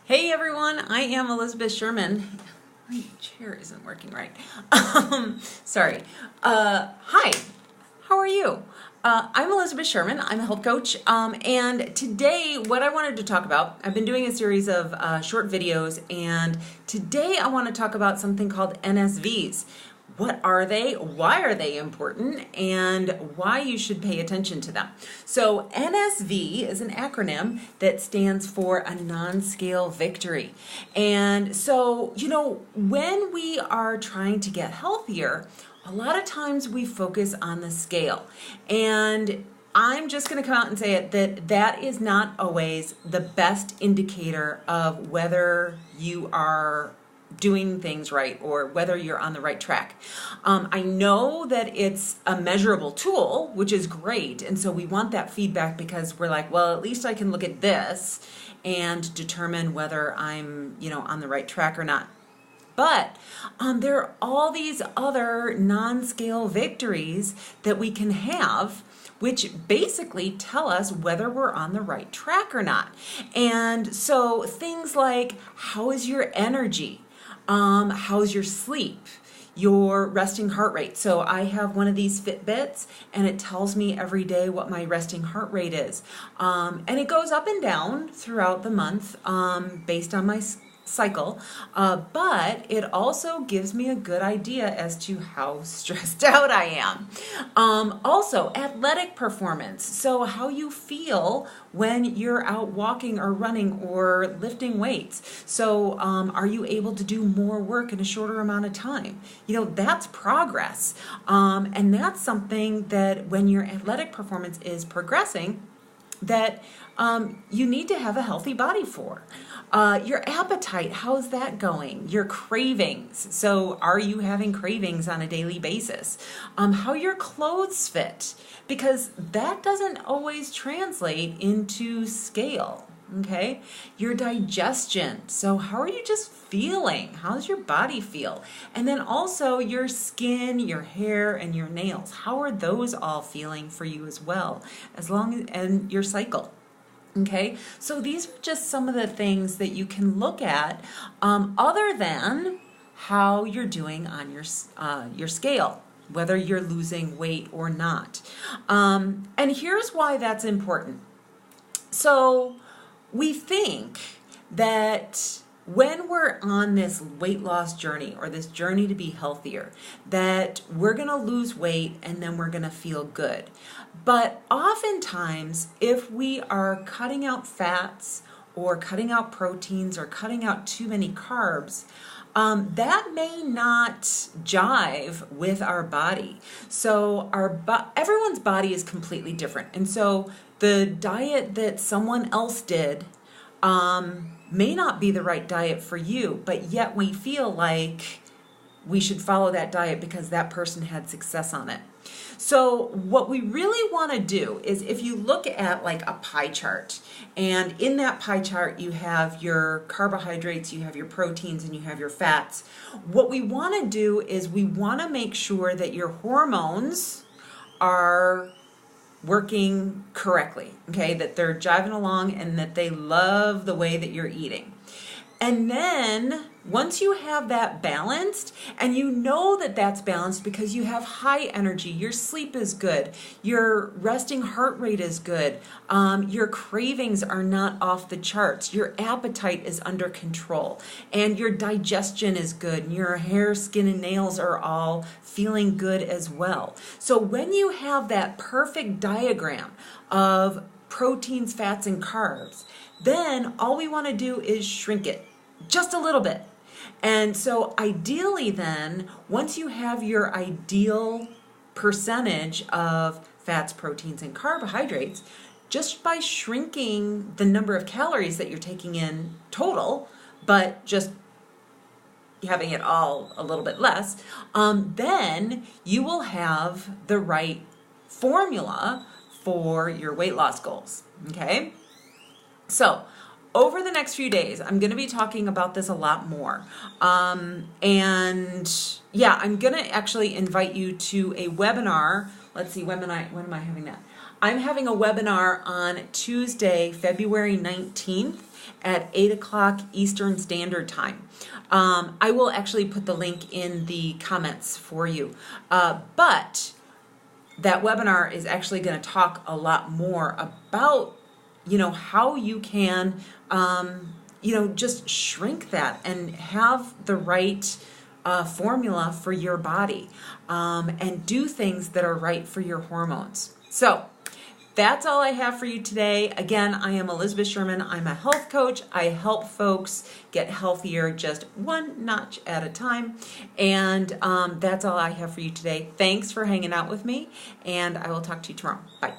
Hey everyone, I am Elizabeth Sherman. My chair isn't working right. Sorry. Hi, how are you? I'm Elizabeth Sherman. I'm a health coach. And today, what I wanted to talk about, I've been doing a series of short videos, and today I want to talk about something called NSVs. What are they? Why are they important? And why you should pay attention to them. So NSV is an acronym that stands for a non-scale victory. And so, when we are trying to get healthier, a lot of times we focus on the scale. And I'm just going to come out and say it that is not always the best indicator of whether you are doing things right or whether you're on the right track. I know that it's a measurable tool, which is great. And so we want that feedback because we're like, well, at least I can look at this and determine whether I'm, on the right track or not. But there are all these other non-scale victories that we can have, which basically tell us whether we're on the right track or not. And so things like, how is your energy? How's your sleep? Your resting heart rate. So I have one of these Fitbits and it tells me every day what my resting heart rate is. And it goes up and down throughout the month based on my cycle, but it also gives me a good idea as to how stressed out I am. Also, athletic performance. So how you feel when you're out walking or running or lifting weights. So are you able to do more work in a shorter amount of time? That's progress. And that's something that when your athletic performance is progressing, that you need to have a healthy body for. Your appetite, how's that going? Your cravings, so are you having cravings on a daily basis? How your clothes fit, because that doesn't always translate into scale, okay? Your digestion, so how are you just feeling? How's your body feel? And then also your skin, your hair, and your nails, how are those all feeling for you as well, and your cycle. Okay, so these are just some of the things that you can look at other than how you're doing on your scale, whether you're losing weight or not. And here's why that's important. So we think that when we're on this weight loss journey or this journey to be healthier, that we're going to lose weight and then we're going to feel good. But oftentimes, if we are cutting out fats or cutting out proteins or cutting out too many carbs, that may not jive with our body. So everyone's body is completely different. And so the diet that someone else did may not be the right diet for you, but yet we feel like we should follow that diet because that person had success on it. So what we really want to do is, if you look at like a pie chart, and in that pie chart you have your carbohydrates, you have your proteins, and you have your fats, what we want to do is we want to make sure that your hormones are working correctly, okay, that they're jiving along and that they love the way that you're eating. And then once you have that balanced, and you know that that's balanced because you have high energy, your sleep is good, your resting heart rate is good, your cravings are not off the charts, your appetite is under control, and your digestion is good, and your hair, skin, and nails are all feeling good as well. So when you have that perfect diagram of proteins, fats, and carbs, then all we want to do is shrink it just a little bit. And so ideally then, once you have your ideal percentage of fats, proteins, and carbohydrates, just by shrinking the number of calories that you're taking in total, but just having it all a little bit less, then you will have the right formula for your weight loss goals, okay? So over the next few days, I'm going to be talking about this a lot more. And yeah, I'm going to actually invite you to a webinar. Let's see, when am I having that? I'm having a webinar on Tuesday, February 19th at 8 o'clock Eastern Standard Time. I will actually put the link in the comments for you. But that webinar is actually going to talk a lot more about, how you can, just shrink that and have the right formula for your body, and do things that are right for your hormones. So that's all I have for you today. Again, I am Elizabeth Sherman. I'm a health coach. I help folks get healthier just one notch at a time. And that's all I have for you today. Thanks for hanging out with me, and I will talk to you tomorrow. Bye.